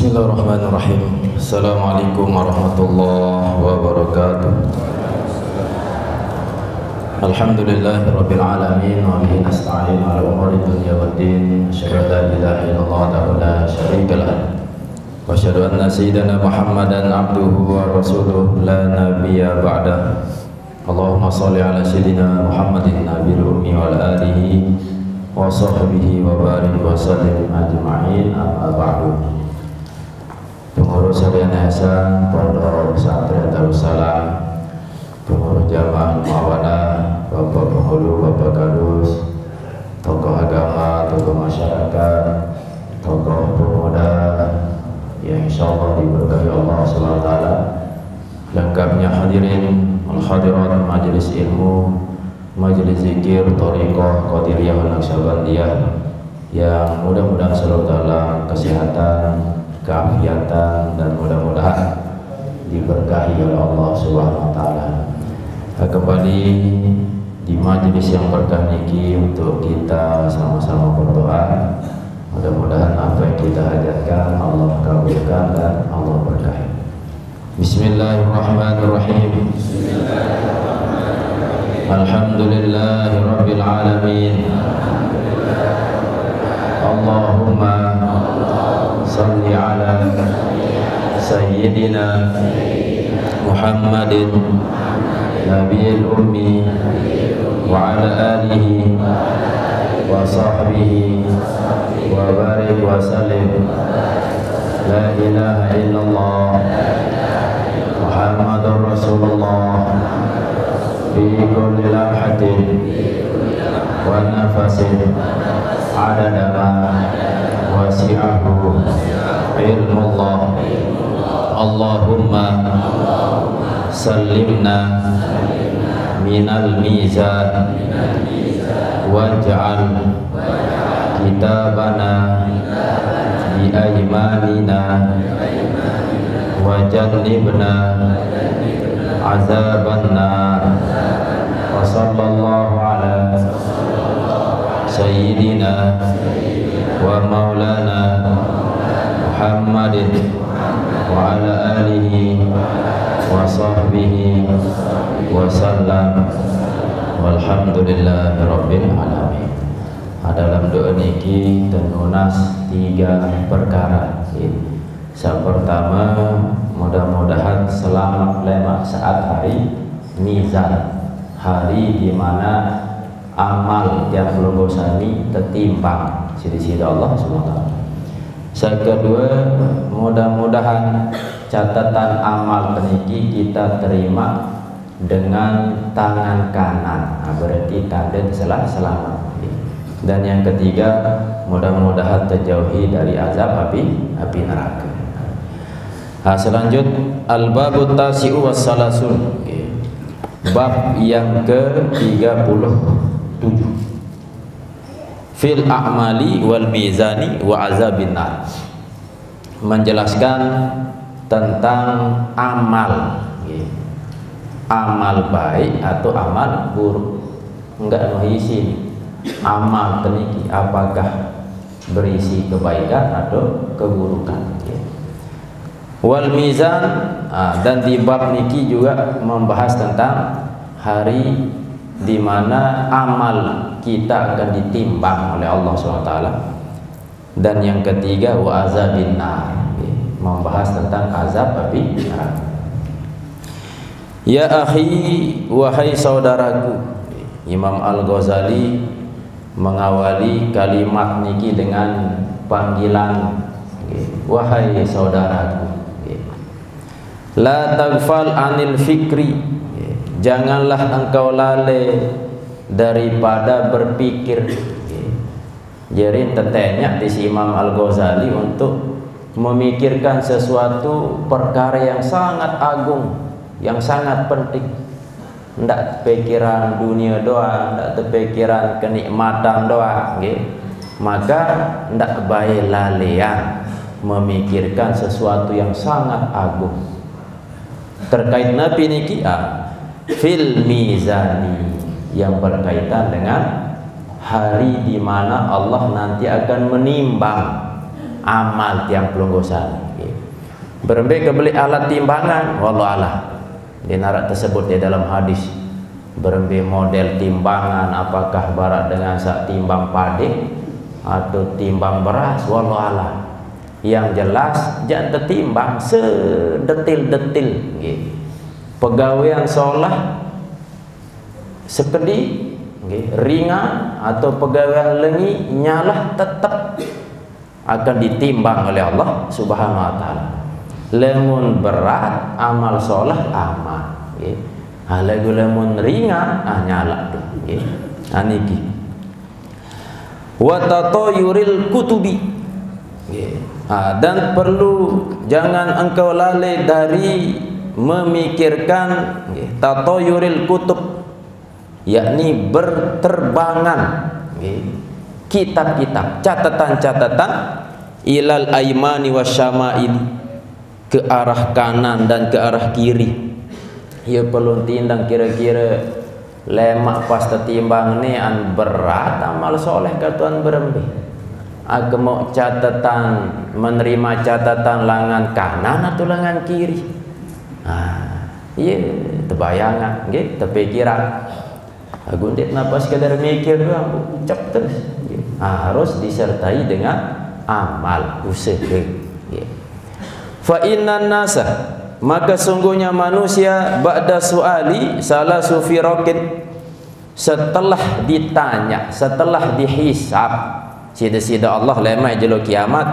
Bismillahirrahmanirrahim. Assalamualaikum warahmatullahi wabarakatuh. Alhamdulillahirabbil alamin wa bihi nasta'in 'ala umuri dunya waddin. Asyhadu an la ilaha illallah wahdahu la syarika lah. Wa asyhadu anna sayyidana Muhammadan 'abduhu wa rasuluhu la nabiyya ba'dah. Allahumma shalli 'ala sayyidina Muhammadin nabiyil ummi wa ala alihi wa sahbihi wa barik wa sallim ajma'in. Amma ba'du. Pengurus Harian Hasan Pondok Pesantren Darussalam, pengurus jamaah Muawanah, Bapak Penghulu, Bapak Kadus, tokoh agama, tokoh masyarakat, tokoh pemuda yang insyaallah diberkahi Allah SWT, lengkapnya hadirin al-hadirat majelis ilmu, majelis zikir, thariqah, qadiriyah, naqsyabandiyah yang mudah-mudahan selalu dalam kesehatan, keafiatan, dan mudah-mudahan diberkahi oleh Allah Subhanahu wa taala. Kembali di majelis yang berkah niki untuk kita sama-sama berdoa. Mudah-mudahan apa yang kita hajatkan Allah kabulkan dan Allah berkahi. Bismillahirrahmanirrahim. Alhamdulillahirabbil alamin. Allahumma salli ala sayyidina Muhammadin nabiyil ummi wa ala alihi wa sahbihi wa barik wa sallim. La ilaha illallah Muhammadur Rasulullah fi kulli lamhatin wa nafasin adada ma wasi'ahu ilmullah. Allahumma sallimna minal mizan waj'al kitabana bi aymanina wajannibna azabanna. Wa sallallahu ala sayyidina wa maulana Muhammadin wa ala alihi wa sahbihi wa sallam. Walhamdulillahi rabbil alamin. Dalam doa niki tenunas 3 perkara. Yang pertama, mudah-mudahan selamat lema saat hari mizan, hari di mana amal yang belum gosani tertimbang sisi Allah SWT. Yang kedua, mudah-mudahan catatan amal peniki kita terima dengan tangan kanan, berarti tanda selamat. Dan yang ketiga, mudah-mudahan terjauhi dari azab api neraka. Selanjutnya al-babut tasi'u wassalasun, bab yang ke-37, fil a'mali wal mizani wa azabin nar, menjelaskan tentang amal, amal baik atau amal buruk. Enggak mengisi amal teniki apakah berisi kebaikan atau keburukan. Wal mizan, dan di bab niki juga membahas tentang hari di mana amal kita akan ditimbang oleh Allah SWT. Dan yang ketiga wa azabin nar, membahas tentang azab api neraka. Ya akhi, wahai saudaraku, Imam Al-Ghazali mengawali kalimat niki dengan panggilan wahai saudaraku. La taghfal anil fikri, janganlah engkau lalai daripada berpikir. Jadi tetenya di Imam Al-Ghazali untuk memikirkan sesuatu perkara yang sangat agung, yang sangat penting. Ndak pikiran dunia doang, ndak pikiran kenikmatan doang, maka ndak baik lalean memikirkan sesuatu yang sangat agung. Terkait Nabi niki fil mizani, yang berkaitan dengan hari di mana Allah nanti akan menimbang amal tiang pelonggosan. Berembe ke beli alat timbangan, wallahu alam. Di narak tersebut di dalam hadis. Berembe model timbangan, apakah barat dengan sak timbang padi atau timbang beras, wallahu alam. Yang jelas jangan tertimbang sedetil-detil nggih. Pegawaian solah sekedi nggih, ringan atau pegawaian lengi nyalah tetap akan ditimbang oleh Allah Subhanahu wa taala. Lemun berat amal solah aman nggih. Lagu lemun ringan nyala tuh nggih. Aniki. Wa tatayuril kutubi nggih. Dan perlu jangan engkau lalai dari memikirkan nggih, tatayuril kutub, yakni berterbangan nggih, kitab-kitab, catatan-catatan ilal aimani wasyama'il, ke arah kanan dan ke arah kiri. Ya perlu tindang kira-kira lemak pas tertimbang ni an berat amal soleh katuan berembe. Aku mau catatan, menerima catatan lengan kanan atau lengan kiri. Iya terbayangan, gitu, terpikiran. Aku tidak napa sekadar mikir doang, ucap terus. Harus disertai dengan amal usaha. Fa innan nasa, maka sungguhnya manusia ba'da su'ali salasu firaqin, setelah ditanya, setelah dihisab, sida-sida Allah lemai jelo kiamat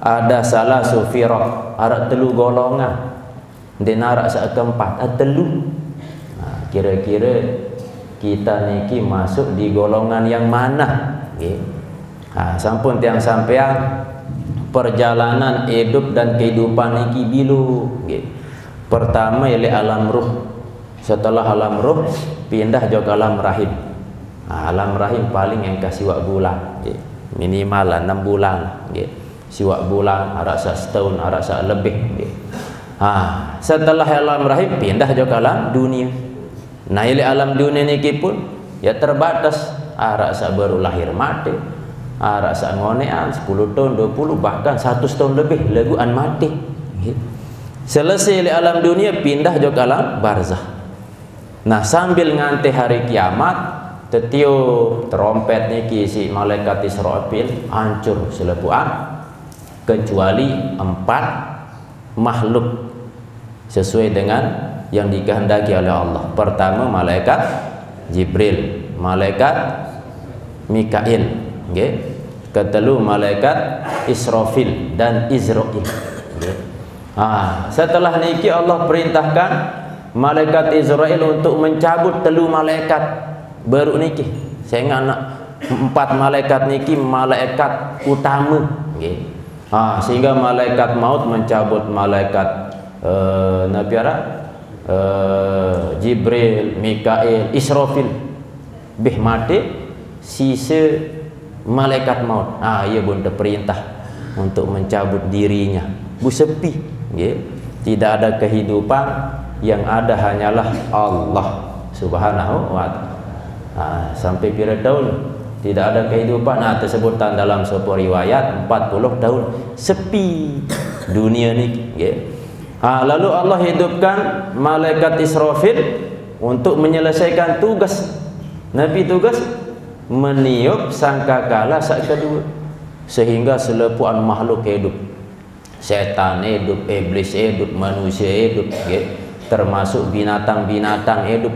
ada salasu firaq, ada telu golongan. Denarak sak keempat telu. Kira-kira kita niki masuk di golongan yang mana nggih. Sampun tiang sampean perjalanan hidup dan kehidupan niki bilu nggih. Pertama ialah alam ruh. Setelah alam ruh pindah ke alam rahim. Alam rahim paling yang kasih wak bulan nggih. Minimal 6 bulan nggih. Siwak bulan arak sak setahun, arak sak lebih nggih. Setelah alam rahim pindah ke alam dunia. Nah, ile alam dunia niki pun ya terbatas. Sak baru lahir mati, sak ngonean 10 tahun, 20, bahkan 100 tahun lebih laguan mati. Selesai ile alam dunia pindah ke alam barzah. Nah, sambil nganti hari kiamat tetiup trompet niki si malaikat Israfil hancur selepuan kecuali 4 makhluk sesuai dengan yang dikehendaki oleh Allah. Pertama malaikat Jibril, malaikat Mikail, nggih. Ketelu malaikat Israfil dan Izrail. Nggih. Setelah niki Allah perintahkan malaikat Izrail untuk mencabut telu malaikat baru niki. Saya anak 4 malaikat niki malaikat utama, nggih. Sehingga malaikat maut mencabut malaikat Nabi Jibril, Mikail, Israfil bih mati, sisa malaikat maut. Ia pun terperintah untuk mencabut dirinya. Bu sepi, nggih. Tidak ada kehidupan, yang ada hanyalah Allah Subhanahu wa taala. Sampai pira tahun tidak ada kehidupan. Tersebutan dalam sebuah riwayat 40 tahun sepi dunia ni, nggih. Lalu Allah hidupkan malaikat Israfil untuk menyelesaikan tugas. Nabi tugas meniup sangkakala sak kedua, sehingga selepuan makhluk hidup. Setan hidup, iblis hidup, manusia hidup, nggih. Termasuk binatang-binatang hidup.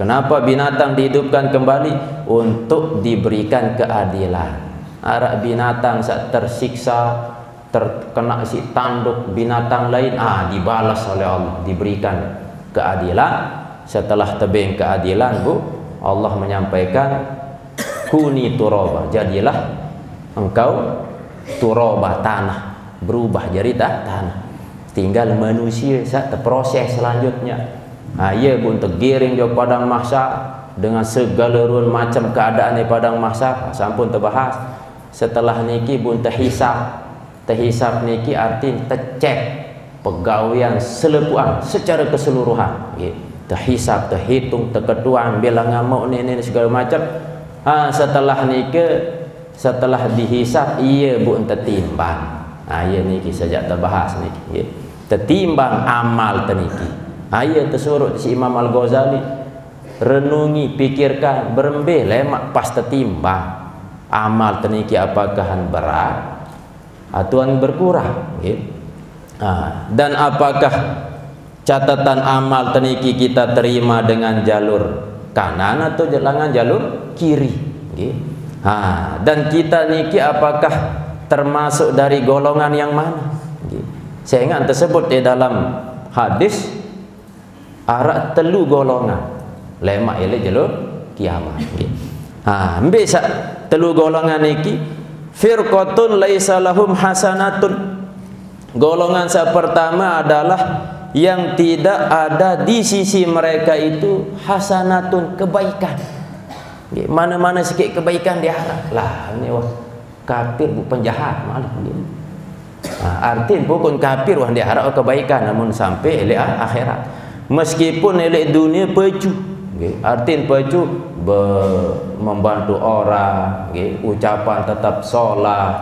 Kenapa binatang dihidupkan kembali? Untuk diberikan keadilan. Arak binatang sak tersiksa, terkena si tanduk binatang lain, dibalas oleh Allah, diberikan keadilan. Setelah tebing keadilan, Allah menyampaikan kuni turaba, jadilah engkau turaba, tanah, berubah jadi tanah. Tinggal manusia saat proses selanjutnya. Ia pun tergiring di padang mahsyar dengan segala macam keadaan di padang mahsyar. Sampun terbahas. Setelah niki pun terhisab. Terhisab niki arti tercek pegawaian selepuan secara keseluruhan. Terhisab, terhitung, terketuan, bilang ngamuk ni segala macam. Setelah niki, setelah dihisab, ia pun tertimbang. Ia niki sejak terbahas niki. Tetimbang amal teniki. Ayat tersuruh si Imam Al-Ghazali, renungi, pikirkan, berembih lemak pas tetimbang amal teniki apakah berat atau berkurang, gitu. Dan apakah catatan amal teniki kita terima dengan jalur kanan atau dengan jalur kiri, gitu. Dan kita niki apakah termasuk dari golongan yang mana, gitu. Saya ingat tersebut di dalam hadis arak telu golongan lemak ile jalur kiamat, gitu. Bisa telu golongan niki firqatun laisa lahum hasanatun. Golongan pertama adalah yang tidak ada di sisi mereka itu hasanatun, kebaikan. Mana-mana sikit kebaikan dia harap lah ini wah kafir bu penjahat malah gitu. Artinya bukan kafir wah dia harap kebaikan, namun sampai elek akhirat meskipun elek dunia peju, artinya peju membantu orang, ucapan tetap sholat,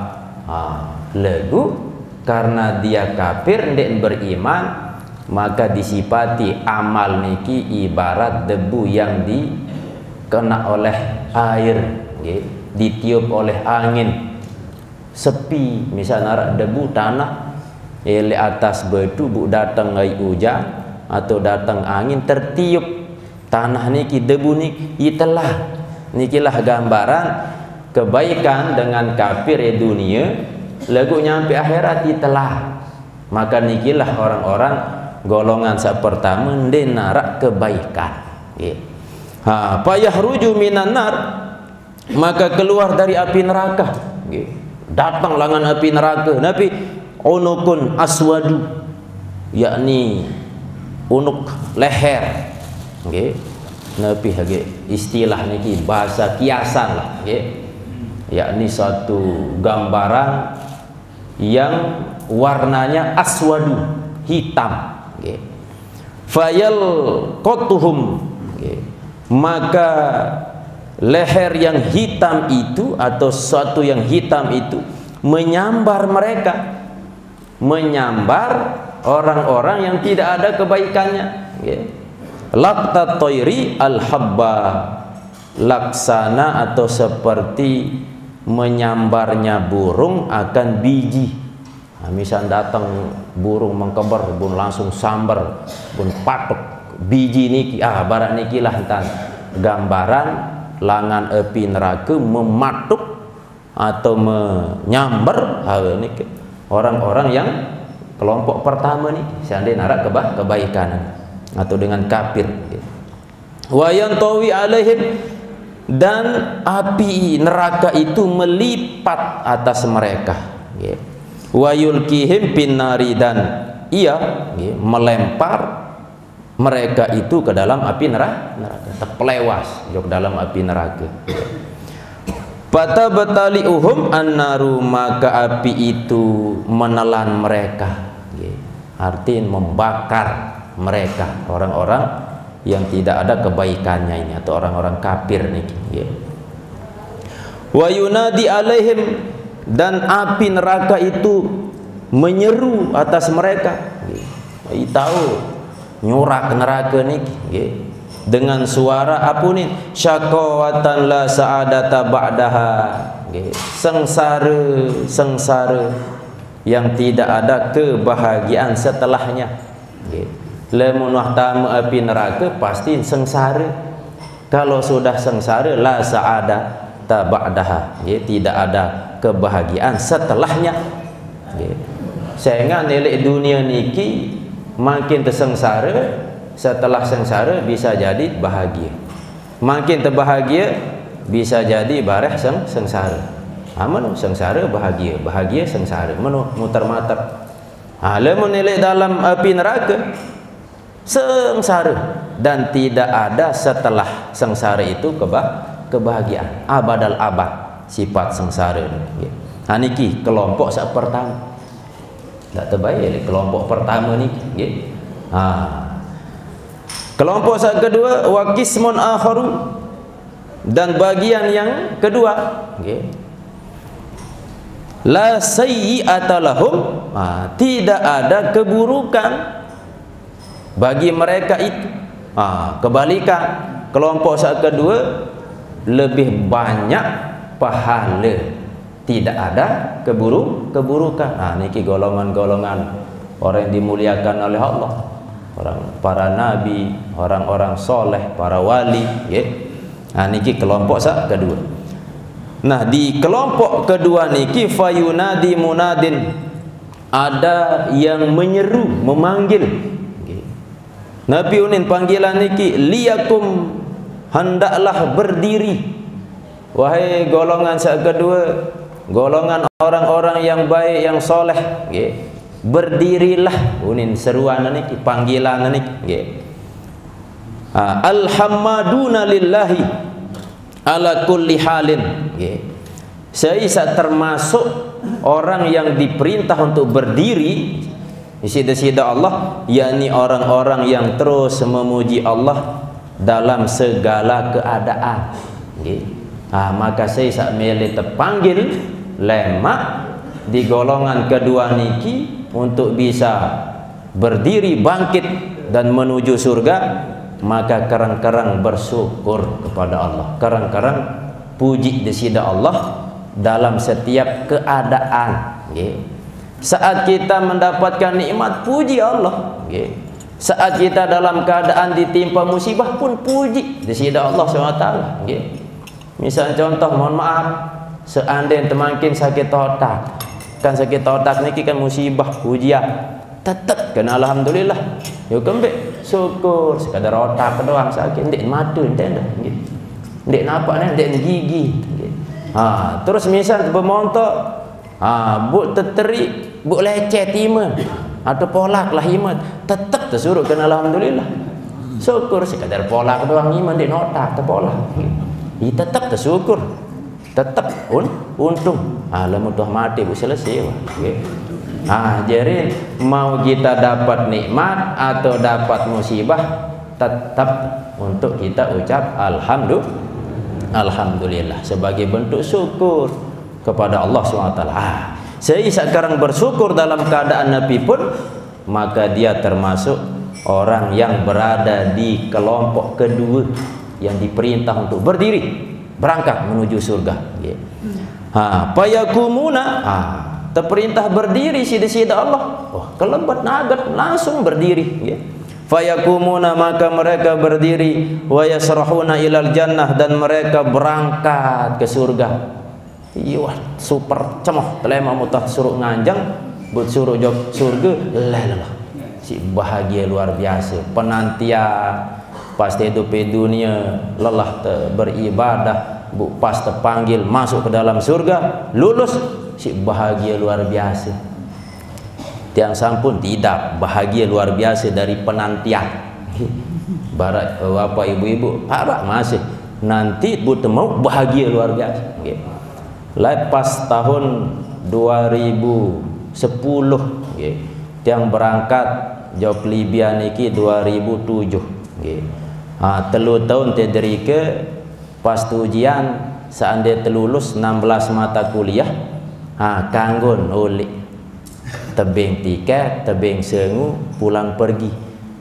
lagu karena dia kafir ndak beriman, maka disifati amal niki ibarat debu yang dikena oleh air, ditiup oleh angin, sepi misalnya debu tanah ele atas batu bu datang ngai hujan atau datang angin tertiup tanah niki debu niki itelah nikilah gambaran kebaikan dengan kafir dunia lagu nyampe akhirat itelah. Maka nikilah orang-orang golongan pertama narak kebaikan, payahruju minan nar, maka keluar dari api neraka, datang langan api neraka nabi unukun aswadu, yakni unuk leher, nabi istilah niki bahasa kiasan lah, yakni satu gambaran yang warnanya aswadu, hitam, fayal kotuhum, maka leher yang hitam itu atau suatu yang hitam itu menyambar mereka, menyambar orang-orang yang tidak ada kebaikannya. Laqtat toiri al-habba, laksana atau seperti menyambarnya burung akan biji. Misal datang burung mengkeber bun langsung sambar bun patok biji niki, barat niki lah entan gambaran langan api neraka mematuk atau menyambar niki orang-orang yang kelompok pertama nih seandainya narak kebaikan atau dengan kafir. Wa yantawi alaihim, dan api neraka itu melipat atas mereka, wa yulkihim pinnari, dan ia melempar mereka itu ke dalam api neraka, terpelewas ke dalam api neraka. Fatabtali'uhum annaru, maka api itu menelan mereka, artinya membakar mereka, orang-orang yang tidak ada kebaikannya ini atau orang-orang kafir nih. Wa yunadi alaihim, dan api neraka itu menyeru atas mereka, tahu nyurak neraka nih, dengan suara apa nih, syaqawatan la sa'adata ba'daha, sengsara, sengsara yang tidak ada kebahagiaan setelahnya. Lamun wahtamu api neraka pasti sengsara. Kalau sudah sengsara la sa'adata ba'daha, tidak ada kebahagiaan setelahnya. Sehingga nilai dunia niki makin tersengsara, setelah sengsara bisa jadi bahagia, makin terbahagia bisa jadi bareh sengsara. Manu sengsara bahagia, bahagia sengsara, manu muter-mater. Lamun nilai dalam api neraka sengsara, dan tidak ada setelah sengsara itu kebahagiaan abadal abad, sifat sengsara. Niki kelompok pertama. Tak terbaik kelompok pertama ni. Kelompok kedua wa qismun akharu, dan bagian yang kedua, La sayyi'ata lahum, tidak ada keburukan bagi mereka itu. Kebalikan, kelompok kedua lebih banyak pahala, tidak ada keburukan. Niki golongan-golongan orang yang dimuliakan oleh Allah, para nabi, orang-orang soleh, para wali, niki kelompok kedua. Nah, di kelompok kedua niki fayunadi munadin, ada yang menyeru, memanggil. Nabi unin panggilan niki liyakum, hendaklah berdiri, wahai golongan kedua, golongan orang-orang yang baik, yang soleh, berdirilah. Unin seruan niki, panggilan niki. Alhamdulillah lillahi ala kulli halin. Saya termasuk orang yang diperintah untuk berdiri di sida-sida Allah, yakni orang-orang yang terus memuji Allah dalam segala keadaan. Maka saya milih terpanggil lemak di golongan kedua niki untuk bisa berdiri, bangkit dan menuju surga. Maka karang-karang bersyukur kepada Allah, karang-karang puji di sida Allah dalam setiap keadaan. Saat kita mendapatkan nikmat, puji Allah. Saat kita dalam keadaan ditimpa musibah pun puji di sida Allah SWT. Misal contoh, mohon maaf, seandainya temangkin sakit otak, kan sakit otak niki kan musibah, ujian, tetap kena alhamdulillah. Yo kembek syukur, sekadar otak doang sakit, ndek mata ndek, ndek napak ndek gigi. Terus misal bermontok, buk terterik, buk lecet iman, atau polak lah iman, tetap tersuruh kena alhamdulillah. Syukur, sekadar polak doang iman ndek otak terpolak. Tetap tersyukur, tetap untung. Lamudah mati bu selesai. Jadi mau kita dapat nikmat atau dapat musibah, tetap untuk kita ucap alhamdulillah sebagai bentuk syukur kepada Allah SWT. Saya sekarang bersyukur dalam keadaan Nabi pun, maka dia termasuk orang yang berada di kelompok kedua yang diperintah untuk berdiri, berangkat menuju surga. Payakumuna, terperintah berdiri sida-sida Allah. Kelebat nagat langsung berdiri. Fayakumuna, maka mereka berdiri, wa yasrahuna ilal jannah, dan mereka berangkat ke surga. Super cemoh, telema mutah suruh nganjang, buat suruh jog surga, lelah. Si bahagia luar biasa, penantian pasti hidup di dunia lelah beribadah, pas terpanggil masuk ke dalam surga, lulus, si bahagia luar biasa. Tiang sampun tidak bahagia luar biasa dari penantian. Barat bapak ibu-ibu harap masih nanti mau bahagia luar biasa. Lepas tahun 2010 tiang berangkat jauh Libya niki 2007. Telu tahun tederike pas ujian seandainya terlulus 16 mata kuliah, kanggon oleh tebing tiket, tebing sengu, pulang pergi.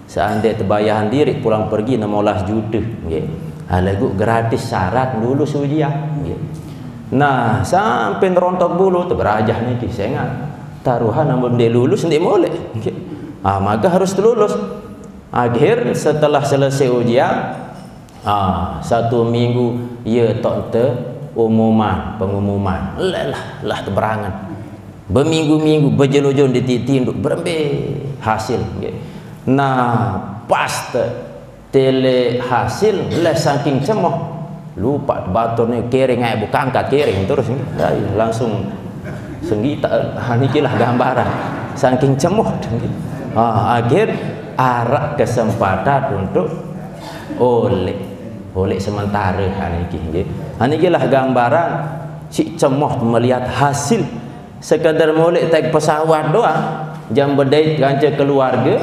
Seandainya terbayaran diri pulang pergi 16 juta. Lagu gratis syarat lulus ujian. Nah sampai rontok bulu terberajah nih saya ingat taruhan namun dia lulus dia boleh. Maka harus terlulus. Akhir setelah selesai ujian, 1 minggu ia pengumuman lah teberangan. Berminggu-minggu berjelujun ditinduk berembe hasil. Nah pas tele hasil saking cemoh lupa batur ni kering bukan angkat kering terus langsung senggita. Nikilah gambaran saking cemoh. Akhir arah kesempatan untuk oleh sementara inilah gambaran si cemoh melihat hasil sekadar molek naik pesawat doang jam berdait kanca keluarga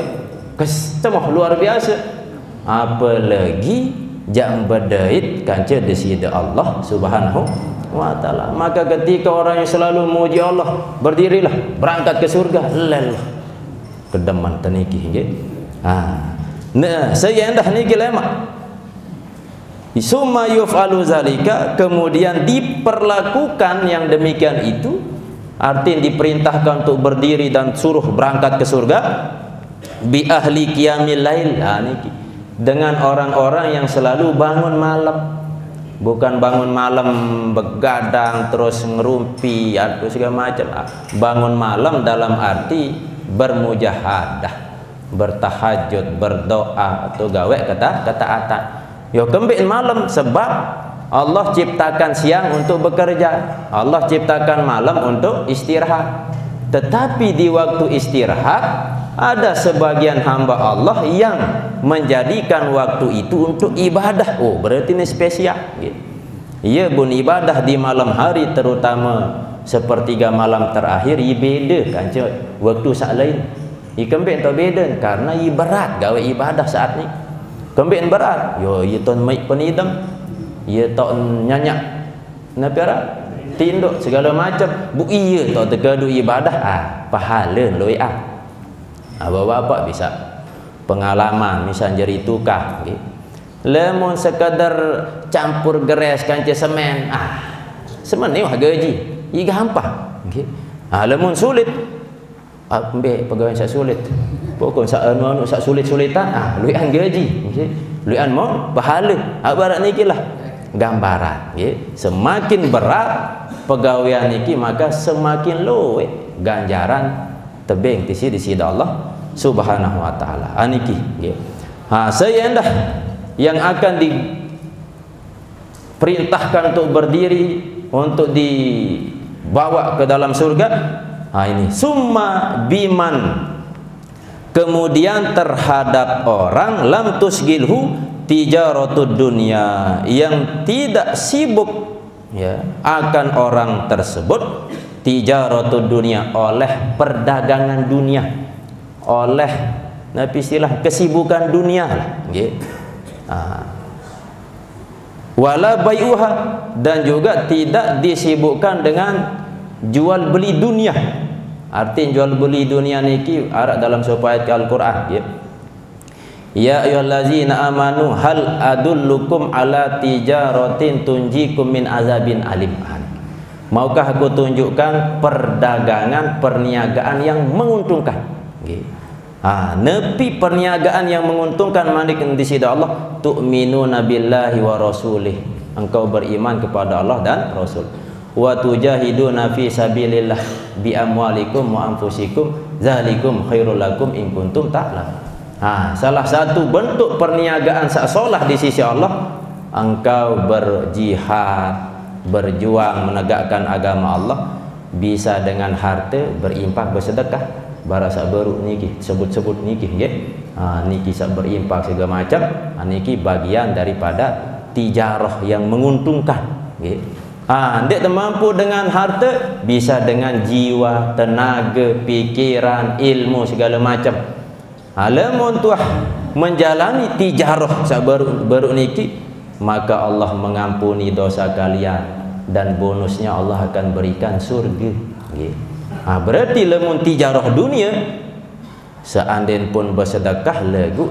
cemoh luar biasa, apalagi jam berdait kanca desida Allah Subhanahu wa ta'ala. Maka ketika orang yang selalu memuji Allah, berdirilah, berangkat ke surga, lelah kedeman teniki nggih. Nah, saya endah niki lemak. Summa yuf'alu zalika, kemudian diperlakukan yang demikian itu, artinya diperintahkan untuk berdiri dan suruh berangkat ke surga, bi ahli qiyamil lail, niki dengan orang-orang yang selalu bangun malam. Bukan bangun malam begadang terus ngerumpi atau segala macam. Bangun malam dalam arti bermujahadah, bertahajud, berdoa atau gawe ketaatan. Yo kembali malam sebab Allah ciptakan siang untuk bekerja, Allah ciptakan malam untuk istirahat. Tetapi di waktu istirahat ada sebagian hamba Allah yang menjadikan waktu itu untuk ibadah. Oh, berarti ini spesial gitu. Ia pun ibadah di malam hari, terutama sepertiga malam terakhir, ia beda kan waktu saat lain. Ia kembali tak beda karena ia berat gawe ibadah saat ni. Kembali berat. Yo, ia ton maik penidam, ia tak nyanyak napira tinduk segala macam. Bu iya tak tergadu ibadah, pahala loi bapak bisa pengalaman misal jadi tukang okay. Lemon sekadar campur geres kanca semen, semen ni gaji i gampang okay. Lemon sulit ambil pegawai sak sulit pokok sak anu sak sulit-sulitan luian gaji okay. Luian mau pahala barat niki lah gambaran okay. Semakin berat pegawaian niki maka semakin luwe ganjaran tebing di sisi Allah Subhanahu wa taala. Aniki nggih. Saya endah yang akan diperintahkan untuk berdiri untuk dibawa ke dalam surga. Ini summa biman, kemudian terhadap orang lam tusgilhu tijaratud dunya, yang tidak sibuk ya akan orang tersebut tijaratud dunia, oleh perdagangan dunia, oleh istilah kesibukan dunia lah nggih. Wala bai'uha, dan juga tidak disibukkan dengan jual beli dunia. Artinya jual beli dunia niki arah dalam sebuah ayat Al-Qur'an nggih. Ya ayyuhallazina amanu hal adullukum ala tijaratin tunjikum min azabin alim. Maukah aku tunjukkan perdagangan, perniagaan yang menguntungkan? Nepi perniagaan yang menguntungkan manik di sisi Allah, tu'minuna billahi wa rasulih, engkau beriman kepada Allah dan Rasul, wa tujahiduna fi sabilillah bi amwalikum wa anfusikum zalikum khairul lakum in kuntum ta'lamun. Salah satu bentuk perniagaan sasolah di sisi Allah, engkau berjihad, berjuang menegakkan agama Allah, bisa dengan harta, berinfak, bersedekah. Barasa baru niki sebut-sebut niki nggih. Niki sak berinfak segala macam, niki bagian daripada tijarah yang menguntungkan nggih. Ndak mampu dengan harta, bisa dengan jiwa, tenaga, pikiran, ilmu segala macam. Lamun tuah menjalani tijarah sak baru niki, maka Allah mengampuni dosa kalian dan bonusnya Allah akan berikan surga nggih. Berarti lamun tijarah dunia, seandainya pun bersedekah lagu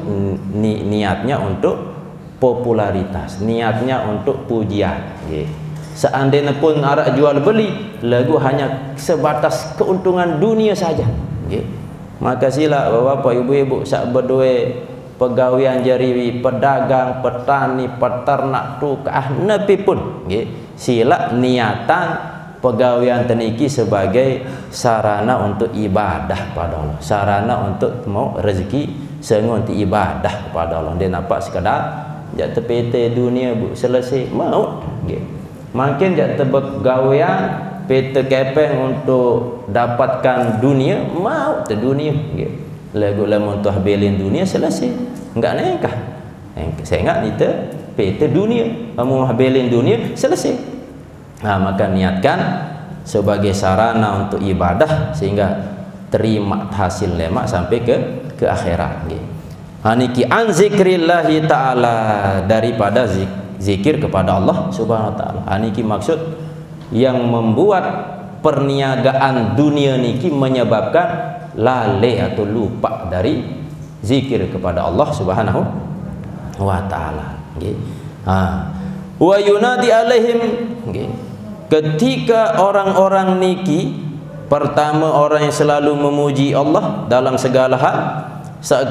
niatnya untuk popularitas, niatnya untuk pujian nggih. Seandainya pun arak jual beli lagu hanya sebatas keuntungan dunia saja nggih. Maka sila bapak ibu-ibu sak berdua pegawaian jadi pedagang, petani, peternak, tukang napi pun nggih, sila niatan pegawaian teniki sebagai sarana untuk ibadah pada Allah, sarana untuk mau rezeki sengon untuk ibadah kepada Allah. Dia nampak sekadar jak tepete dunia bu selesai maut nggih. Makin jak pegawaian pete kepeng untuk dapatkan dunia, maut te dunia nggih. Lagu lamun tuah belin dunia selesai, enggak nekah. Saya ingat itu pete dunia, kamu belin dunia selesai. Maka niatkan sebagai sarana untuk ibadah sehingga terima hasil lemak sampai ke akhirat nggih. Niki an zikrillahi taala, daripada zikir kepada Allah Subhanahu wa taala. Niki maksud yang membuat perniagaan dunia niki menyebabkan lalai atau lupa dari zikir kepada Allah Subhanahu wa taala. Nggih. Wa yunadi alaihim, nggih. Ketika orang-orang niki, pertama orang yang selalu memuji Allah dalam segala hal,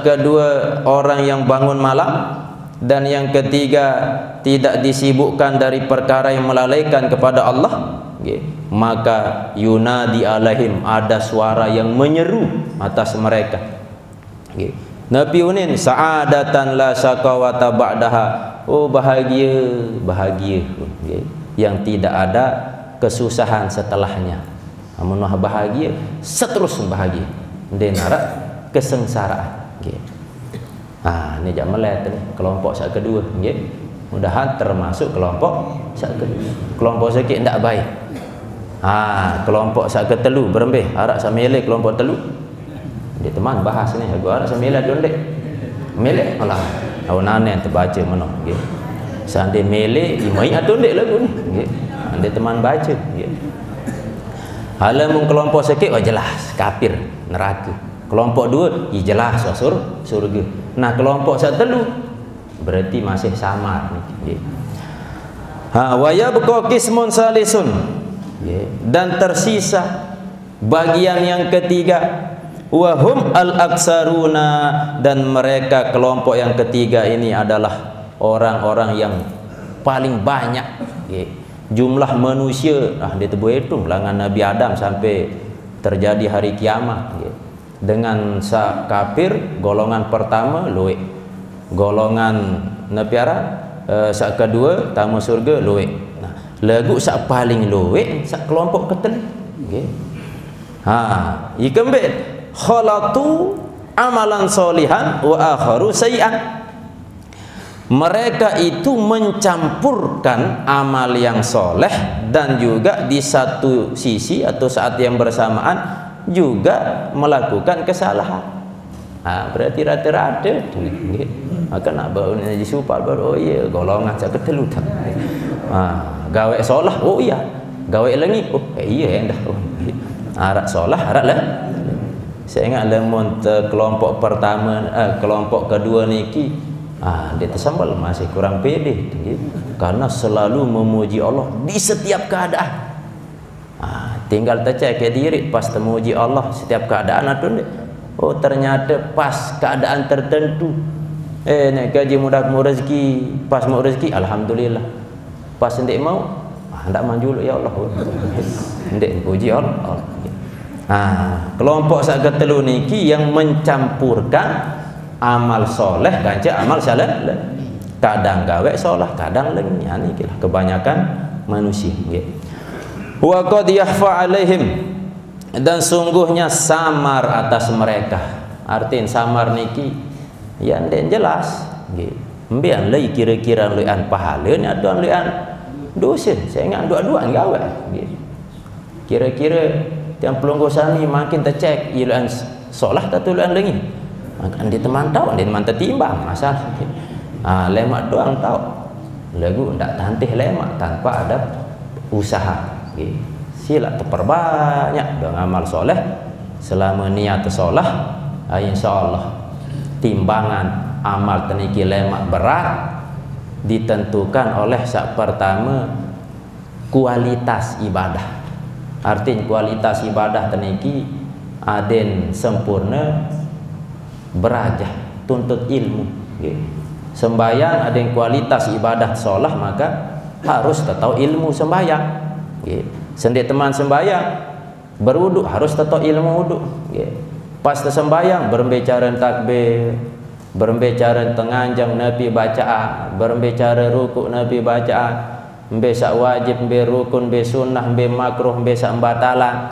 kedua orang yang bangun malam, dan yang ketiga tidak disibukkan dari perkara yang melalaikan kepada Allah, maka yunadi alaihim, ada suara yang menyeru atas mereka. Nabi unin sa'adatan la syaqawata ba'daha, oh bahagia, bahagia yang tidak ada kesusahan setelahnya. Amun bahagia seterus bahagia, dia narak kesengsaraan. Ini jam melet ni kelompok sak kedua, nggih. Mudahan termasuk kelompok sak kedua. Kelompok sikit ndak baik. Kelompok sak ketelu berembeh arak samele kelompok telu. Dia teman bahas ni, aku arak samele dondek. Mele alah. Awanane terbaca mana, nggih. Sande mele imai dondek lagu ni, nggih. Dia teman baca, nggih. Halamun kelompok sikit jelas kafir, neraka. Kelompok dua, jelas surga. Nah, kelompok satu berarti masih samar. Wa yabqa qismun salisun, dan tersisa bagian yang ketiga, wa hum al-aksaruna, dan mereka kelompok yang ketiga ini adalah orang-orang yang paling banyak. Jumlah manusia dia terhitung langan Nabi Adam sampai terjadi hari kiamat. Dengan sa kafir golongan pertama luwe, golongan napiara sa kedua tamu surga luwe. Nah, lagu sa paling luwe sa kelompok ketel. Nggih. Ikembet khalatu amalan solihan wa akharu sayyi'an. Mereka itu mencampurkan amal yang soleh dan juga di satu sisi atau saat yang bersamaan juga melakukan kesalahan. Berarti rata-rata maka nak baru jadi supal baru, oh iya golongan sak ketelu tak. Gawe solah, oh iya gawe lengi, oh iya endah. Arak solah arak lah. Saya ingat lemon kelompok pertama, kelompok kedua niki dia tersambal masih kurang pede, karena selalu memuji Allah di setiap keadaan. Tinggal tercek ke diri pas temuji Allah setiap keadaan atau enggak. Oh ternyata pas keadaan tertentu nak gaji mudah mau rezeki, pas mau rezeki alhamdulillah, pas ndak mau ndak manjul ya Allah, ndak puji Allah. Kelompok sak ketelu niki yang mencampurkan amal soleh ganti amal salah, kadang gawe solah kadang lengi. Niki lah kebanyakan manusia. Wa qad yahfa alaihim, dan sungguhnya samar atas mereka. Artinya samar niki yang jelas nggih. Mbian lei kira-kira luan pahala ni atau luan dosa. Saya ingat dua-dua gawe nggih. Kira-kira yang pelonggosan ni makin tercek luan solah atau luan lengi. Kan dia teman tahu, dia teman tertimbang masalah. Lemak doang tahu. Lagu ndak tantih lemak tanpa ada usaha. Sila terperbanyak dengan amal soleh selama niat solah, insyaallah timbangan amal teniki lemak berat ditentukan oleh sak pertama kualitas ibadah. Artinya kualitas ibadah teniki aden sempurna berajah tuntut ilmu. Sembayang ada yang kualitas ibadah solah maka harus tahu ilmu sembayang. Sendik teman sembayang berwuduk harus tahu ilmu wuduk. Pas sembayang berbicara takbir, berbicara tenganjang Nabi bacaan, berbicara rukuk Nabi bacaan, besak wajib, be rukun, be sunnah, be makruh, be sak batalan.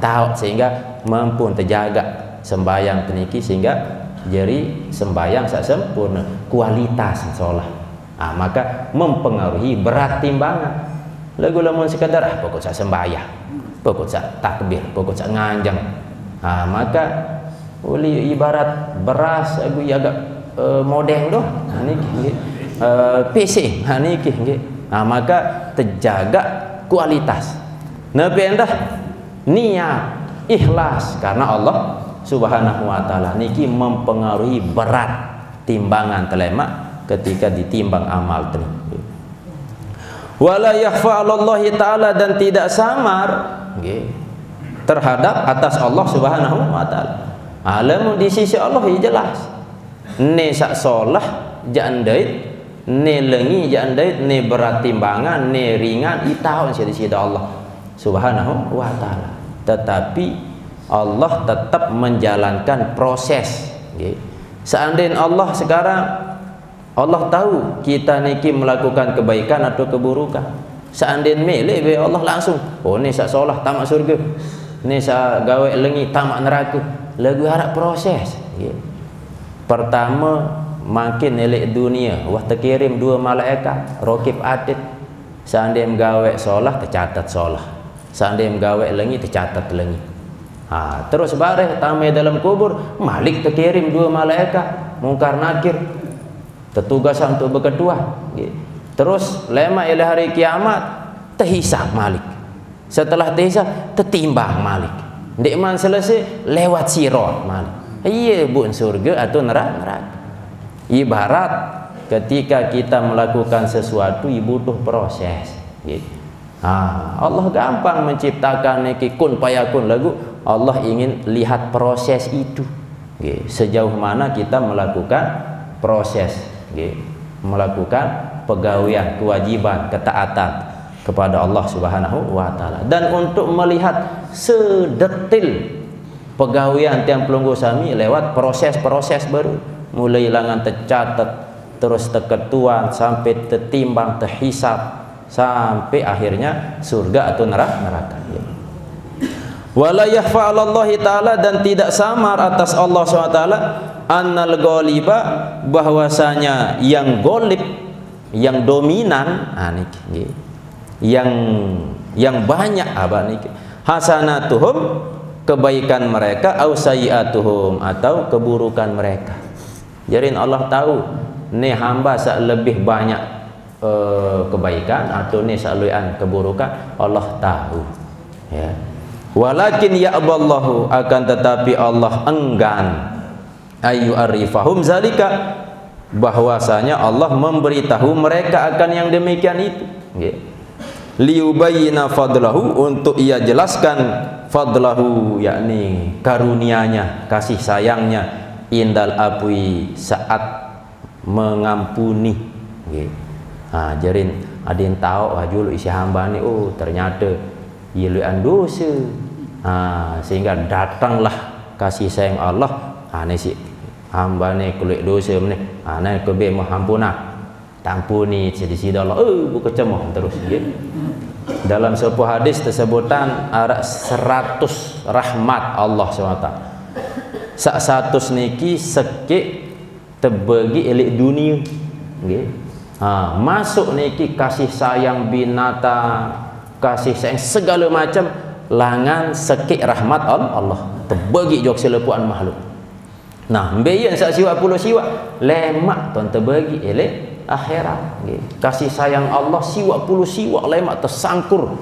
Tahu sehingga mampu terjaga sembayang teniki sehingga jadi sembayang sak sempurna kualitas solah. Maka mempengaruhi berat timbangan. Lagu lamun sekadar pokok sak sembahyang, pokok sak takbir, pokok sak nganjang. Maka uli ibarat beras aku agak modeng doh. Niki PC niki nggih. Maka terjaga kualitas. Nabi endah niat, ikhlas karena Allah Subhanahu wa taala niki mempengaruhi berat timbangan telemak ketika ditimbang amal tadi. Wala yakhfa 'alallahi ta'ala, dan tidak samar terhadap atas Allah Subhanahu wa taala. Alamu di sisi Allah ya jelas. Ne sak solah jangan dait, ne lengi jangan dait, ne berat timbangan, ne ringan itahun di sisi Allah Subhanahu wa taala. Tetapi Allah tetap menjalankan proses. Seandainya Allah sekarang Allah tahu kita niki melakukan kebaikan atau keburukan. Seandainya milik be Allah langsung, oh ni sak solah tamak surga, ni sak gawe lengi tamak neraka. Lagu harap proses. Pertama makin elek dunia, wah terkirim dua malaikat rokib atid. Seandainya gawe solah tercatat solah, seandainya gawe lengi tercatat lengi. Terus bareh tamai dalam kubur, Malik terkirim dua malaikat mungkar nakir, tertugasan untuk berketua. Terus lema ila hari kiamat terhisab Malik. Setelah terhisab tertimbang Malik. Ndekman selesai lewat sirat Malik. Iya bun surga atau neraka. Ibarat ketika kita melakukan sesuatu butuh proses. Allah gampang menciptakan niki kun payakun lagu. Allah ingin lihat proses itu. Sejauh mana kita melakukan proses, melakukan pegawaian, kewajiban, ketaatan kepada Allah Subhanahu wa taala. Dan untuk melihat sedetil pegawaian tiang pelunggu sami lewat proses-proses baru, mulai langan tercatat, terus terketuan sampai tertimbang, terhisab, sampai akhirnya surga atau neraka. Wala yakhfa 'alallahi ta'ala, dan tidak samar atas Allah SWT annal ghaliba, bahwasanya yang golib, yang dominan, yang banyak hasanatuhum, kebaikan mereka, au sayiatuhum, atau keburukan mereka. Jadi Allah tahu ni hamba sak lebih banyak kebaikan atau ni sak luian keburukan, Allah tahu ya. Walakin ya'ballahu, akan tetapi Allah enggan ayu arifahum zalika, bahwasanya Allah memberitahu mereka akan yang demikian itu, liyubayyina fadlahu, untuk ia jelaskan fadlahu, yakni karunianya, kasih sayangnya, indal apui, saat mengampuni. Jarin adin tahu ajul isi hamba ni, oh ternyata iluan dosa, sehingga datanglah kasih sayang Allah. Ni si hamba ni kulit dosa ni, ni kebe mahampuna, tampuni sida Allah, buka cemoh terus. Dalam sebuah hadis tersebutan 100 rahmat Allah SWT. Sak 100 niki sekik terbagi elik dunia. Masuk niki kasih sayang binatang, kasih sayang segala macam, langan sekik rahmat Allah terbagi jok selepuan makhluk. Nah mbeyen sak siwak puluh siwak lemak tuan terbagi elek akhirat. Kasih sayang Allah siwak puluh siwak lemak tersangkur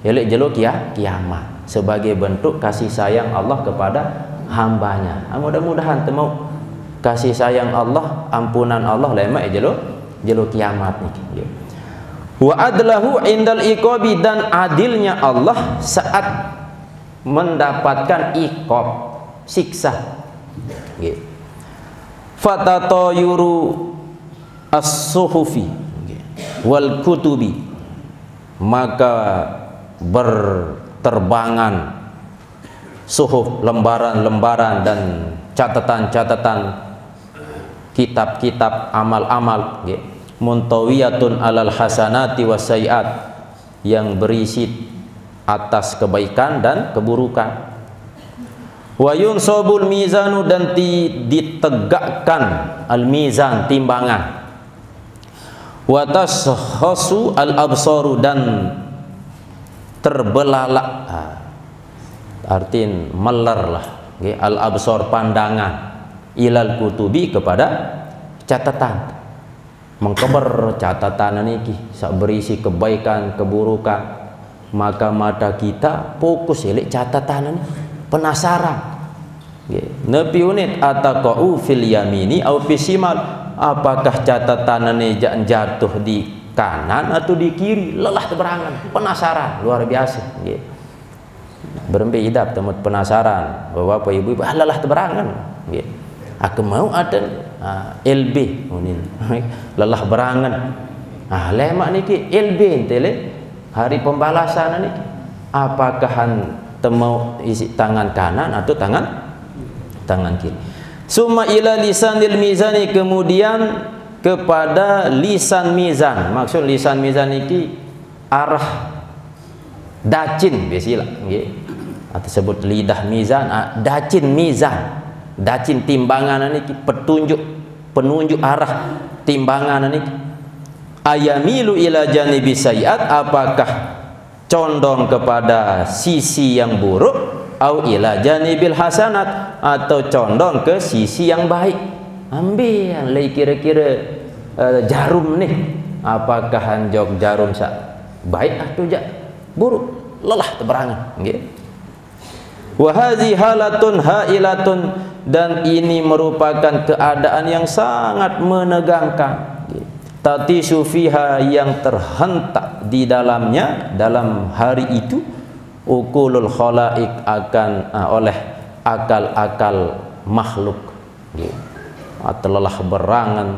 elek jeluk kiamat, sebagai bentuk kasih sayang Allah kepada hambanya. Mudah-mudahan temu kasih sayang Allah, ampunan Allah lemak jeluk kiamat nih. Wa adlahu indal iqabi, dan adilnya Allah saat mendapatkan iqab, siksa. Fatatayuru as-suhufi wal kutubi, maka berterbangan suhuf, lembaran-lembaran dan catatan-catatan kitab-kitab amal-amal, muntawiyatun alal hasanati wassayiat, yang berisi atas kebaikan dan keburukan. Wa yunsabul mizanu, dan ditegakkan al mizan, timbangan. Wa tashkhasu al absaru, dan terbelalak, artin melerlah al absar, pandangan, ilal kutubi, kepada catatan. Mengkeber catatan niki sak berisi kebaikan, keburukan, maka mata kita fokus elek catatan ini, penasaran. Nabi unit ataqau fil yamini au fisimal, apakah catatan ini jatuh di kanan atau di kiri, lelah teberangan, penasaran luar biasa. Berembe idap temut penasaran bahwa apa ibu lelah teberangan. Aku mau ada LB lelah berangan. Lemak niki LB tele hari pembalasan niki, apakah temau isi tangan kanan atau tangan kiri. Summa ila lisanil mizani, kemudian kepada lisan mizan. Maksud lisan mizan niki arah dacin biasilah nggih, atau sebut lidah mizan, dacin mizan. Dacin timbangan niki penunjuk arah timbangan niki. Ayamilu ila janibi sayiat, apakah condong kepada sisi yang buruk, au ila janibil hasanat, atau condong ke sisi yang baik. Ambil lagi kira-kira jarum nih, apakah hanjok jarum baik atau buruk, lelah teberangan nggih. Wa hadhi halatun hailatun, dan ini merupakan keadaan yang sangat menegangkan. Tatisu fiha, yang terhentak di dalamnya, dalam hari itu, ukulul khalaik, akan oleh akal-akal makhluk, atau lelah berangan,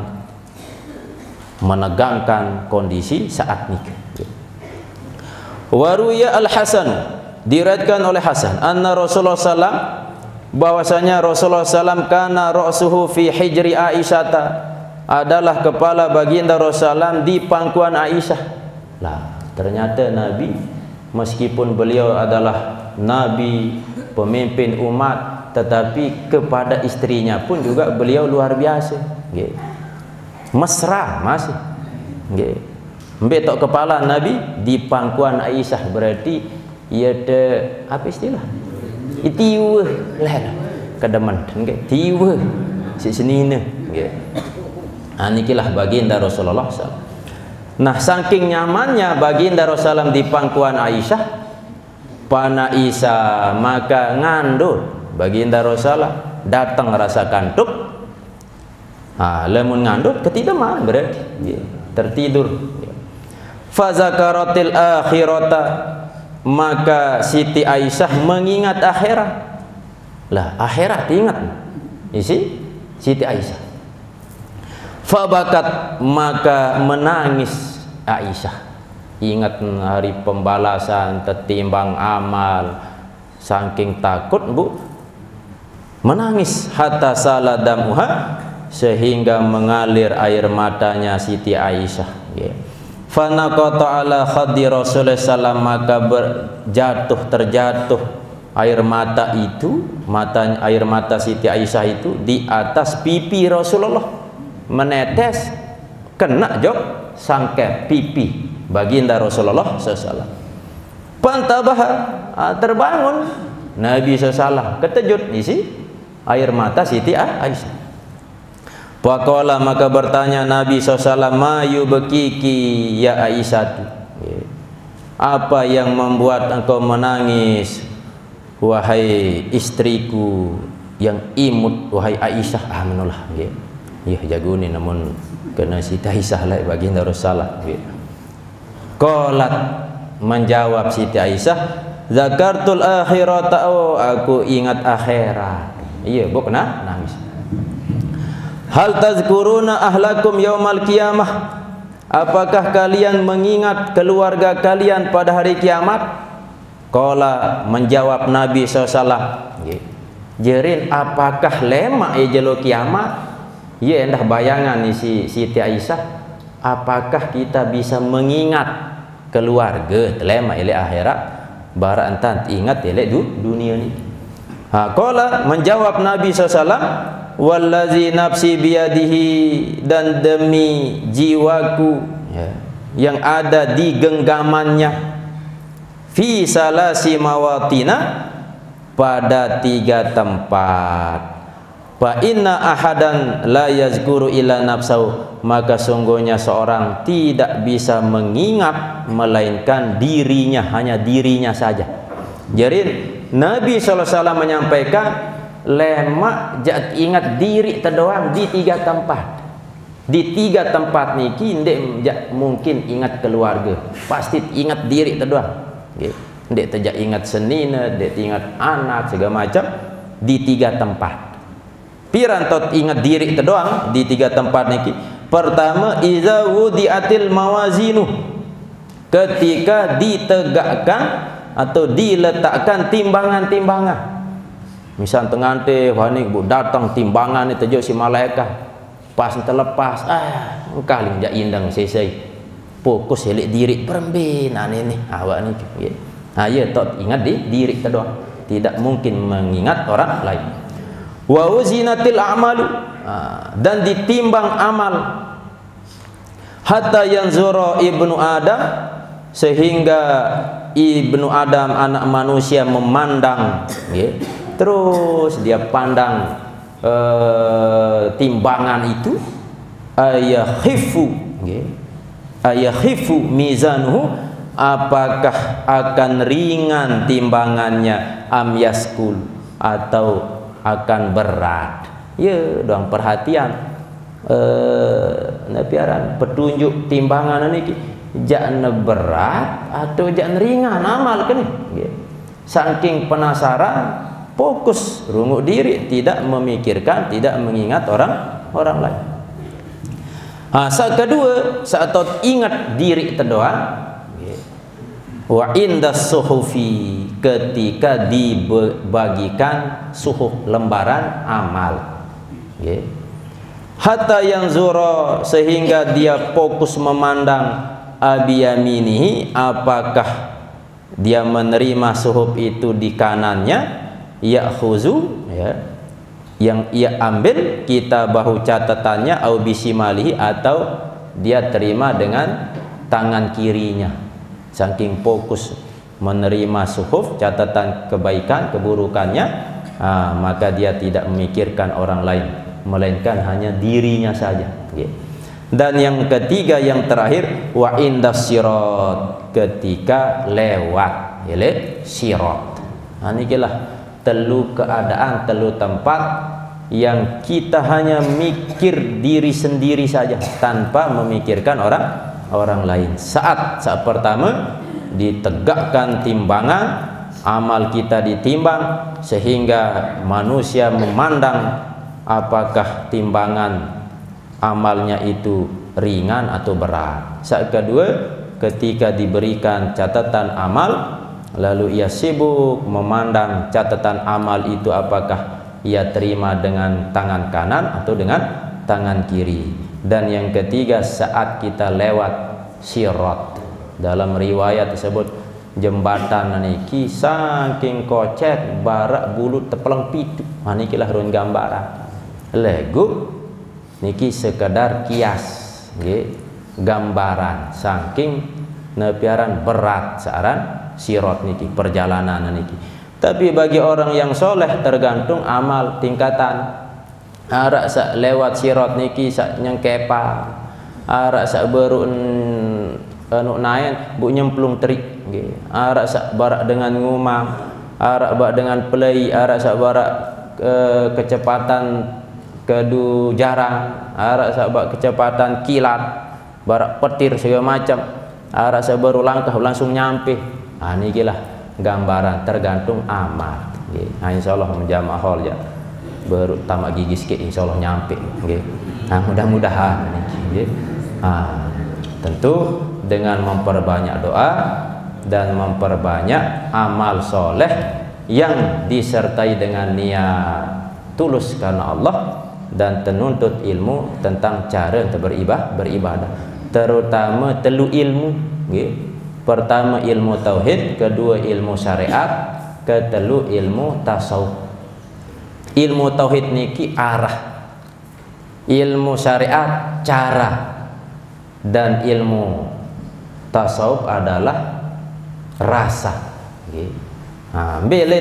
menegangkan kondisi saat nikah. Waruya al-Hasan, diriwayatkan oleh Hasan, anna Rasulullah sallam, bahwasanya Rasulullah sallam kana ra'suhu fi hijri Aisyata, adalah kepala baginda Rasulullah di pangkuan Aisyah. Lah, ternyata Nabi, meskipun beliau adalah Nabi, pemimpin umat, tetapi kepada istrinya pun juga beliau luar biasa. Nggih. Mesra masih. Nggih. Mbek tok kepala Nabi di pangkuan Aisyah, berarti ia ada apa istilah? Itiwe lah. Kedemen nggih. Tiwe senine nggih. Anikilah baginda Rasulullah SAW. Nah, saking nyamannya baginda Rasulullah di pangkuan Aisyah, pana Isa, maka ngandul baginda Rasulullah, datang rasa kantuk. Lemun ngandul ketidaman, berarti tertidur. Fazakaratil akhirata, maka Siti Aisyah mengingat akhirat. Lah, akhirat ingat isi Siti Aisyah. Fabakat, maka menangis Aisyah, ingat hari pembalasan, tertimbang amal, saking takut bu, menangis. Hatta saladamuha, sehingga mengalir air matanya Siti Aisyah. Fanaqata ala khaddi Rasulullah sallam, maka terjatuh air mata itu, air mata Siti Aisyah itu di atas pipi Rasulullah, menetes kena jok sangke pipi baginda Rasulullah SAW. Pantabah, terbangun Nabi SAW, keterkejut isi air mata Siti Aisyah. Faqala, maka bertanya Nabi SAW, ma yubkiki ya Aisyah, apa yang membuat engkau menangis wahai istriku yang imut, wahai Aisyah? Menolak ya jago ni, namun kena Siti Aisyah lah baginda Rasulullah. Qalat, menjawab Siti Aisyah, zakartul akhirata, oh aku ingat akhirat. Iya, bu kena nangis. Hal tazkuruna ahlakum yaumal qiyamah, apakah kalian mengingat keluarga kalian pada hari kiamat? Qala, menjawab Nabi SAW, jerin apakah lemak jelo kiamat? Ya, endah bayangan ni Siti Aisyah, apakah kita bisa mengingat keluarga telema elek akhirat bara entan ingat elek dunia ni? Qala, menjawab Nabi SAW, wallazi nafsi biyadihi, dan demi jiwaku yang ada di genggamannya, fi salasi mawatina, pada 3 tempat. Fa inna ahadan la yazkuru illa nafsahu, maka sungguhnya seorang tidak bisa mengingat melainkan dirinya, hanya dirinya saja. Jadi Nabi SAW menyampaikan lemak jat ingat diri terdoang di 3 tempat. Di 3 tempat niki ndek mungkin ingat keluarga, pasti ingat diri terdoang. Ndek terjak ingat senina, ndek ingat anak segala macam di 3 tempat. Pirantot ingat diri itu doang di 3 tempat niki. Pertama, iza wudiatil mawazinu, ketika ditegakkan atau diletakkan timbangan-timbangan. Misal tengante wani datang timbangan itu jo si malaikat pas terlepas engkau lim ja indang selesai fokus helik diri perembinan ini awak ni ya tot ingat di diri itu doang, tidak mungkin mengingat orang lain. Wa uzinatil a'malu, dan ditimbang amal, hatta yanzura ibnu Adam, sehingga ibnu Adam anak manusia memandang, terus dia pandang timbangan itu, ayakhifu mizanuhu, apakah akan ringan timbangannya, am yaskul, atau akan berat. Ya, doang perhatian napiaran petunjuk timbangan ini jangan berat atau jangan ringan amal kan. Saking penasaran, fokus rungu diri, tidak memikirkan, tidak mengingat orang lain. Saat kedua, saat ingat diri terdoa, wa indas suhufi, ketika dibagikan suhuf lembaran amal, hatta yang zura, sehingga dia fokus memandang abiyaminihi, apakah dia menerima suhuf itu di kanannya, ya'khuzu, yang ia ambil kitabahu catatannya, au bisimalihi, atau dia terima dengan tangan kirinya. Saking fokus menerima suhuf catatan kebaikan keburukannya, maka dia tidak memikirkan orang lain melainkan hanya dirinya saja. Dan yang ketiga, yang terakhir, wa indas sirat, ketika lewat sirat. Inilah telu keadaan, telu tempat yang kita hanya mikir diri sendiri saja tanpa memikirkan orang lain. Saat pertama ditegakkan timbangan, amal kita ditimbang sehingga manusia memandang apakah timbangan amalnya itu ringan atau berat. Saat kedua, ketika diberikan catatan amal, lalu ia sibuk memandang catatan amal itu apakah ia terima dengan tangan kanan atau dengan tangan kiri. Dan yang ketiga, saat kita lewat sirat, dalam riwayat tersebut jembatan niki saking kocet barak bulu tepeleng pitu. Niki lah run gambaran. Legu niki sekedar kias, gambaran saking nepiaran berat saran sirat niki, perjalanan niki. Tapi bagi orang yang soleh tergantung amal tingkatan. Arak sak lewat sirat niki sak nyengkepa, arak sak beru anu naen bu nyemplung terik, arak sak barak dengan ngumam, arak bak dengan pelai, arak sak barak kecepatan kedu jarang, arak sak bak kecepatan kilat, barak petir segala macam, arak sak baru langkah langsung nyampe. Niki lah gambaran tergantung amal. Insyaallah menjamaah hol ya, baru tamak gigi sikit insyaallah nyampe. Mudah-mudahan niki. Tentu dengan memperbanyak doa dan memperbanyak amal soleh yang disertai dengan niat tulus karena Allah, dan menuntut ilmu tentang cara untuk beribadah, terutama telu ilmu. Pertama ilmu tauhid, kedua ilmu syariat, ketelu ilmu tasawuf. Ilmu tauhid niki arah, ilmu syariat cara, dan ilmu tasawuf adalah rasa. Bila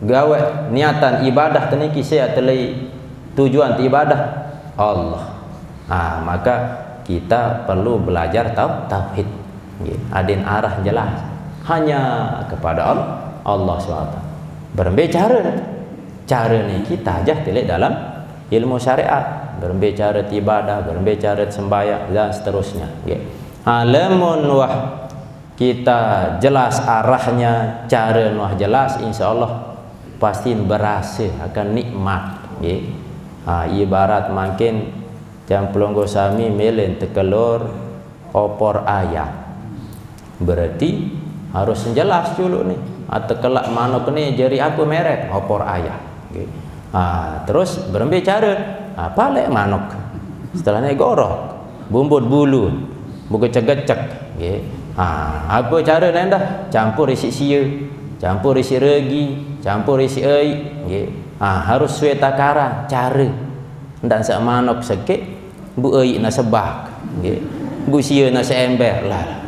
gawe niatan ibadah teniki saya telai tujuan ibadah Allah. Maka kita perlu belajar tauhid. Adin arah jelas hanya kepada Allah SWT. Berbicara cara ni kita aja telik dalam ilmu syariat, berbicara ibadah, berbicara sembahyang dan seterusnya. Lamun wah kita jelas arahnya, cara wah jelas, insyaallah pasti berhasil akan nikmat. Ibarat makin jam pelonggo sami melen tekelur opor ayam, berarti harus jelas dulu nih. Atau kelak manuk ni jari apa merek opor ayam. Terus berbicara palek manuk, setelahnya gorok bumbut bulu buku cegecek. Apa cara lain dah, campur isi sia, campur isi regi, campur isi ai. Harus sesuai takaran cara. Dan sak manuk sikit bu ai nak sebak, bu sia nak seember lah,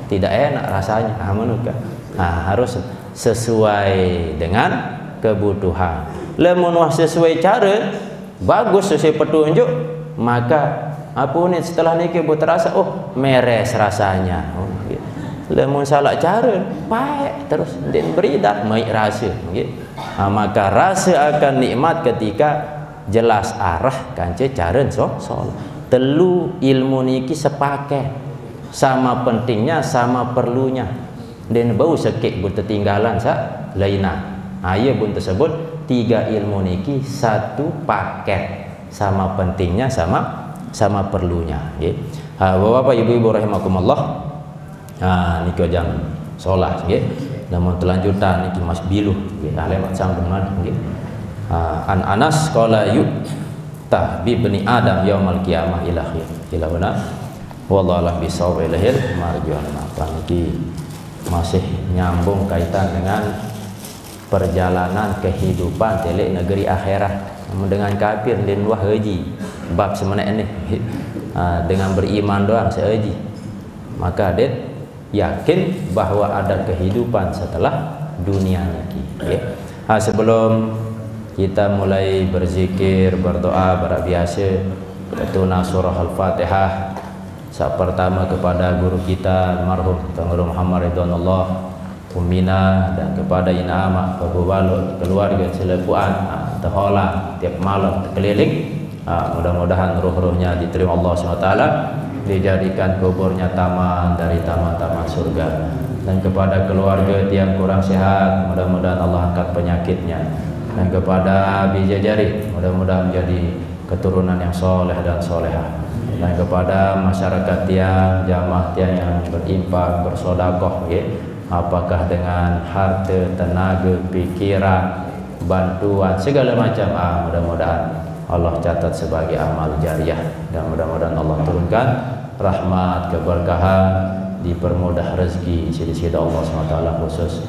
tidak enak rasanya. Harus sesuai dengan kebutuhan. Lamun wah sesuai cara, bagus sesuai petunjuk, maka apa ni setelah ni kita terasa meres rasanya. Lamun salah cara, baik terus dan beridak baik rasa. Maka rasa akan nikmat ketika jelas arah kance cara soal. Telu ilmu niki sepaket, sama pentingnya, sama perlunya. Dan bau sekik pun tertinggalan lainah. Ia pun tersebut 3 ilmu niki satu paket, sama pentingnya, sama perlunya. Bapak ibu-ibu rahimakumullah. Niki jam solat namun telanjutan niki mas biluh lewat sambung An Anas qala tahbi bani Adam yaumal qiyamah ila huna wallahu a'lam bisawab ilahil marjuan. Niki masih nyambung kaitan dengan perjalanan kehidupan telek negeri akhirat dengan kafir dan wah haji bab semana ini dengan beriman doang sehaji, maka dia yakin bahwa ada kehidupan setelah dunia ini. Sebelum kita mulai berzikir, berdoa, berbiasa, tuna surah Al-Fatihah. Saat pertama kepada guru kita almarhum Tengku Muhammad Ridwanullah Ummina, dan kepada inama Babu Balut, keluarga selepuan terhola tiap malam terkeliling. Mudah-mudahan ruh-ruhnya diterima Allah SWT, dijadikan kuburnya taman dari taman-taman surga. Dan kepada keluarga yang kurang sehat, mudah-mudahan Allah angkat penyakitnya. Dan kepada Bija Jari, mudah-mudahan menjadi keturunan yang soleh dan solehah. Dan kepada masyarakat yang jamaah yang berinfak, bersodakoh, apakah dengan harta, tenaga, pikiran, bantuan, segala macam, mudah-mudahan Allah catat sebagai amal jariah. Dan mudah-mudahan Allah turunkan rahmat, keberkahan, dipermudah rezeki sida-sida Allah SWT, khusus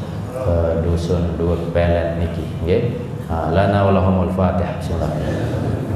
dusun Dut Pelet niki. Lana walahumul Fatihah. Bismillahirrahmanirrahim.